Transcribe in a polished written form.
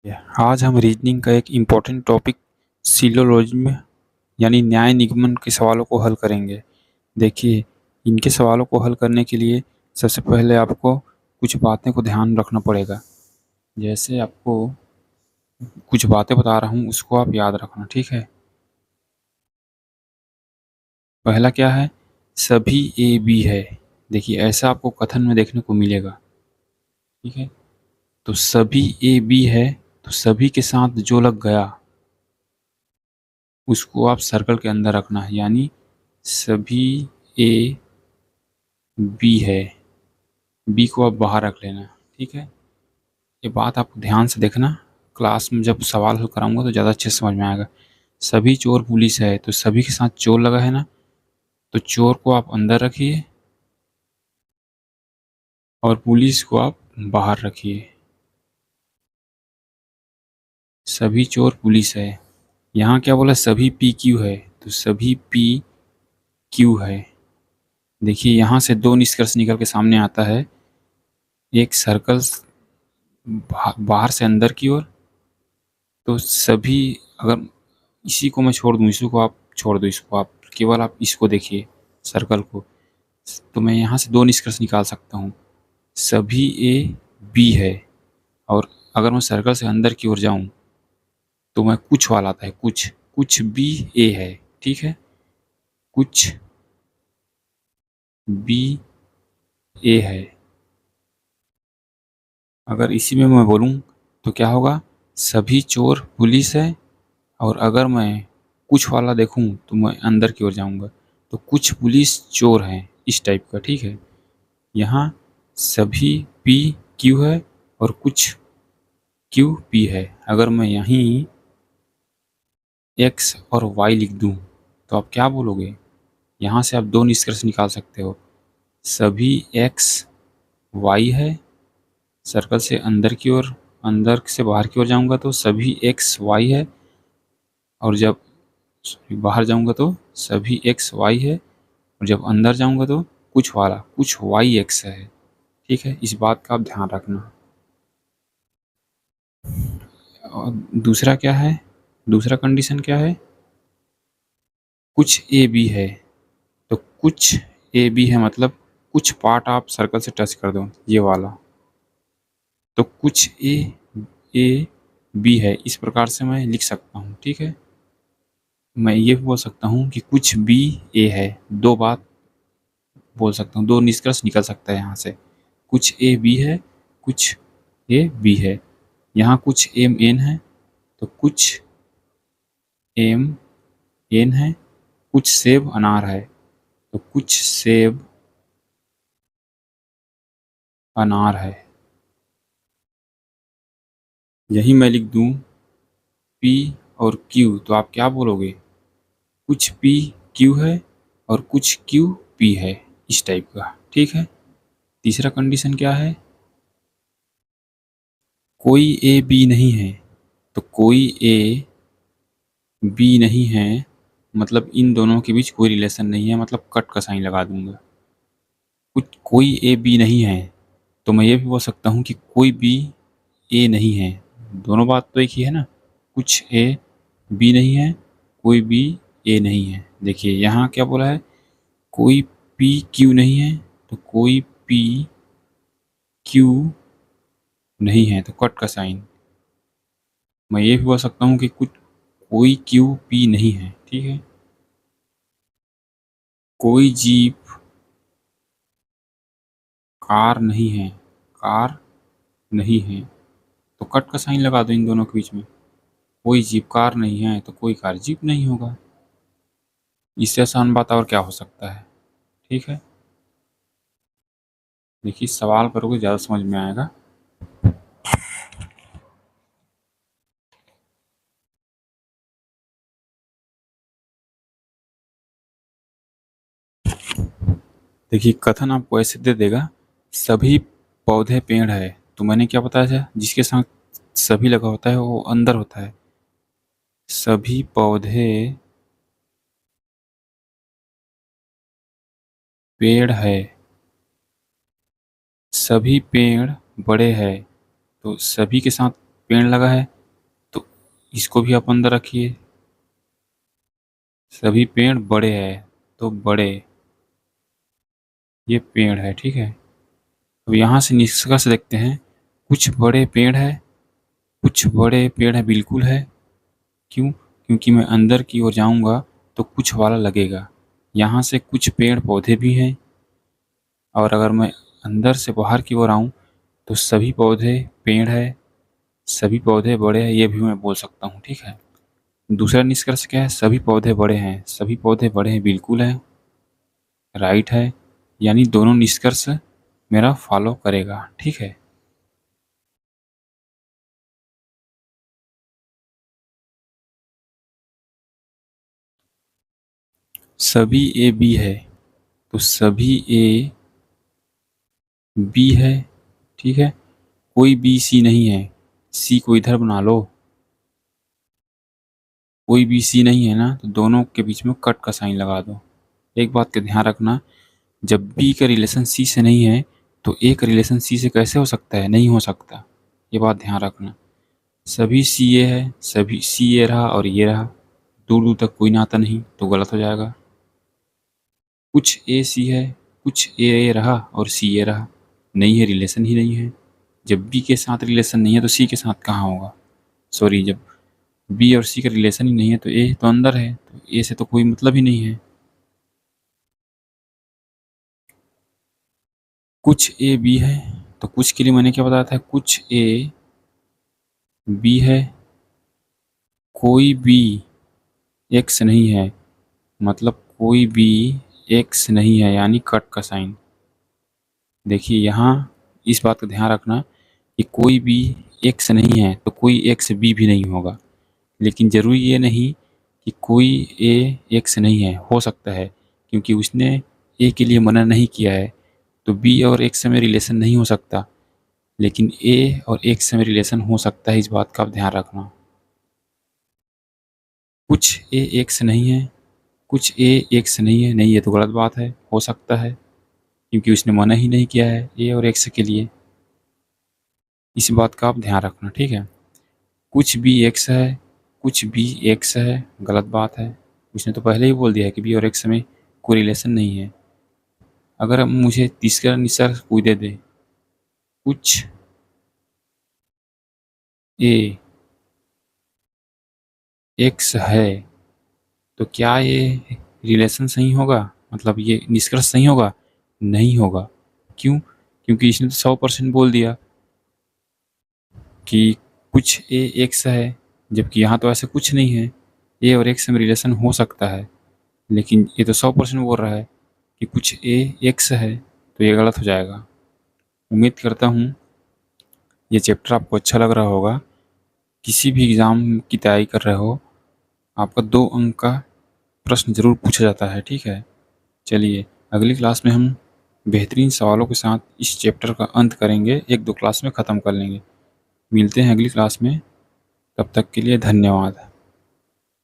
आज हम रीजनिंग का एक इम्पोर्टेंट टॉपिक सिलोजिज्म यानी न्याय निगमन के सवालों को हल करेंगे। देखिए, इनके सवालों को हल करने के लिए सबसे पहले आपको कुछ बातें को ध्यान रखना पड़ेगा। जैसे आपको कुछ बातें बता रहा हूँ, उसको आप याद रखना, ठीक है। पहला क्या है? सभी ए बी है। देखिए, ऐसा आपको कथन में देखने को मिलेगा, ठीक है। तो सभी ए बी है, तो सभी के साथ जो लग गया उसको आप सर्कल के अंदर रखना है, यानी सभी ए बी है, बी को आप बाहर रख लेना, ठीक है। ये बात आप ध्यान से देखना, क्लास में जब सवाल हल कराऊंगा तो ज़्यादा अच्छे से समझ में आएगा। सभी चोर पुलिस है, तो सभी के साथ चोर लगा है ना, तो चोर को आप अंदर रखिए और पुलिस को आप बाहर रखिए। सभी चोर पुलिस है। यहाँ क्या बोला? सभी पी क्यू है, तो सभी पी क्यू है। देखिए, यहाँ से दो निष्कर्ष निकल के सामने आता है। एक सर्कल बाहर से अंदर की ओर, तो सभी, अगर इसी को मैं छोड़ दूँ, इसी को आप छोड़ दो, इसको आप केवल आप इसको देखिए, सर्कल को, तो मैं यहाँ से दो निष्कर्ष निकाल सकता हूँ। सभी ए बी है, और अगर मैं सर्कल से अंदर की ओर जाऊँ तो मैं कुछ वाला आता है, कुछ कुछ बी ए है, ठीक है। कुछ बी ए है। अगर इसी में मैं बोलूँ तो क्या होगा? सभी चोर पुलिस है, और अगर मैं कुछ वाला देखूं तो मैं अंदर की ओर जाऊंगा, तो कुछ पुलिस चोर हैं, इस टाइप का, ठीक है। यहाँ सभी पी क्यू है और कुछ क्यू पी है। अगर मैं यहीं एक्स और वाई लिख दूं तो आप क्या बोलोगे? यहाँ से आप दो निष्कर्ष निकाल सकते हो। सभी एक्स वाई है, सर्कल से अंदर की ओर, अंदर से बाहर की ओर जाऊंगा तो सभी एक्स वाई है, और जब बाहर जाऊंगा तो सभी एक्स वाई है, और जब अंदर जाऊंगा तो कुछ वाला, कुछ वाई एक्स है, ठीक है। इस बात का आप ध्यान रखना। और दूसरा क्या है? दूसरा कंडीशन क्या है? कुछ ए बी है, तो कुछ ए बी है मतलब कुछ पार्ट आप सर्कल से टच कर दो, ये वाला, तो कुछ ए बी है, इस प्रकार से मैं लिख सकता हूँ, ठीक है। मैं ये बोल सकता हूँ कि कुछ बी ए है, दो बात बोल सकता हूँ, दो निष्कर्ष निकल सकता है यहाँ से। कुछ ए बी है, कुछ ए बी है। यहाँ कुछ एम एन है, तो कुछ एम एन है। कुछ सेब अनार है, तो कुछ सेब अनार है। यही मैं लिख दूँ पी और क्यू, तो आप क्या बोलोगे? कुछ पी क्यू है और कुछ क्यू पी है, इस टाइप का, ठीक है। तीसरा कंडीशन क्या है? कोई ए बी नहीं है, तो कोई ए बी नहीं है मतलब इन दोनों के बीच कोई रिलेशन नहीं है, मतलब कट का साइन लगा दूंगा। कुछ कोई ए बी नहीं है, तो मैं ये भी बोल सकता हूँ कि कोई बी ए नहीं है। दोनों बात तो एक ही है ना। कुछ ए बी नहीं है, कोई बी ए नहीं है। देखिए, यहाँ क्या बोला है? कोई पी क्यू नहीं है, तो कोई पी क्यू नहीं है, तो कट का साइन। मैं ये भी बोल सकता हूँ कि कुछ कोई क्यू पी नहीं है, ठीक है। कोई जीप कार नहीं है, कार नहीं है, तो कट का साइन लगा दो इन दोनों के बीच में। कोई जीप कार नहीं है, तो कोई कार जीप नहीं होगा। इससे आसान बात और क्या हो सकता है, ठीक है। देखिए, सवाल करोगे ज़्यादा समझ में आएगा। देखिए, कथन आपको ऐसे दे देगा, सभी पौधे पेड़ है, तो मैंने क्या बताया था? जिसके साथ सभी लगा होता है वो अंदर होता है। सभी पौधे पेड़ है, सभी पेड़ बड़े है, तो सभी के साथ पेड़ लगा है, इसको भी आप अंदर रखिए। सभी पेड़ बड़े हैं, तो बड़े, ये पेड़ है, ठीक है। अब यहाँ से निष्कर्ष देखते हैं, कुछ बड़े पेड़ है, कुछ बड़े पेड़ है, बिल्कुल है। क्यों? क्योंकि मैं अंदर की ओर जाऊंगा तो कुछ वाला लगेगा। यहाँ से कुछ पेड़ पौधे भी हैं, और अगर मैं अंदर से बाहर की ओर आऊँ तो सभी पौधे पेड़ है, सभी पौधे बड़े हैं, ये भी मैं बोल सकता हूँ, ठीक है। दूसरा निष्कर्ष क्या है? सभी पौधे बड़े हैं, सभी पौधे बड़े हैं, बिल्कुल है, राइट है। यानी दोनों निष्कर्ष मेरा फॉलो करेगा, ठीक है। सभी ए बी है, तो सभी ए बी है, ठीक है। कोई बी सी नहीं है, सी को इधर बना लो। कोई बी सी नहीं है ना, तो दोनों के बीच में कट का साइन लगा दो। एक बात का ध्यान रखना, जब बी का रिलेशन सी से नहीं है तो ए का रिलेशन सी से कैसे हो सकता है? नहीं हो सकता, ये बात ध्यान रखना। सभी सी ए है, सभी सी ए रहा और ये रहा, दूर दूर तक कोई नाता नहीं, तो गलत हो जाएगा। कुछ ए सी है, कुछ ए रहा और सी ए रहा, नहीं है, रिलेशन ही नहीं है। जब बी के साथ रिलेशन नहीं है तो सी के साथ कहाँ होगा? सॉरी, जब बी और सी का रिलेशन ही नहीं है तो ए तो अंदर है, तो ए से तो कोई मतलब ही नहीं है। कुछ ए बी है, तो कुछ के लिए मैंने क्या बताया था? कुछ ए बी है, कोई बी एक्स नहीं है, मतलब कोई बी एक्स नहीं है, यानी कट का साइन। देखिए यहाँ इस बात का ध्यान रखना कि कोई भी एक्स नहीं है तो कोई एक्स बी भी नहीं होगा, लेकिन ज़रूरी ये नहीं कि कोई ए एक्स नहीं है, हो सकता है, क्योंकि उसने ए के लिए मना नहीं किया है, तो बी और एक्स में रिलेशन नहीं हो सकता, लेकिन ए और एक्स में रिलेशन हो सकता है, इस बात का आप ध्यान रखना। कुछ ए एक्स नहीं है, कुछ ए एक्स नहीं है, नहीं, ये तो गलत बात है, हो सकता है, क्योंकि उसने मना ही नहीं किया है ए और एक्स के लिए, इस बात का आप ध्यान रखना, ठीक है। कुछ बी एक्स है, कुछ बी एक्स है, गलत बात है, उसने तो पहले ही बोल दिया है कि बी और एक्स में कोई रिलेशन नहीं है। अगर अब मुझे तीसरा निष्कर्ष कोई दे दे, कुछ ए एक्स है, तो क्या ये रिलेशन सही होगा? मतलब ये निष्कर्ष सही होगा? नहीं होगा। क्यों? क्योंकि इसने तो 100% बोल दिया कि कुछ ए एक्स है, जबकि यहाँ तो ऐसा कुछ नहीं है। ए और एक्स में रिलेशन हो सकता है, लेकिन ये तो 100% बोल रहा है कि कुछ ए एक्स है, तो ये गलत हो जाएगा। उम्मीद करता हूँ ये चैप्टर आपको अच्छा लग रहा होगा। किसी भी एग्ज़ाम की तैयारी कर रहे हो, आपका 2 अंक का प्रश्न ज़रूर पूछा जाता है, ठीक है। चलिए अगली क्लास में हम बेहतरीन सवालों के साथ इस चैप्टर का अंत करेंगे, 1-2 क्लास में ख़त्म कर लेंगे। मिलते हैं अगली क्लास में, तब तक के लिए धन्यवाद।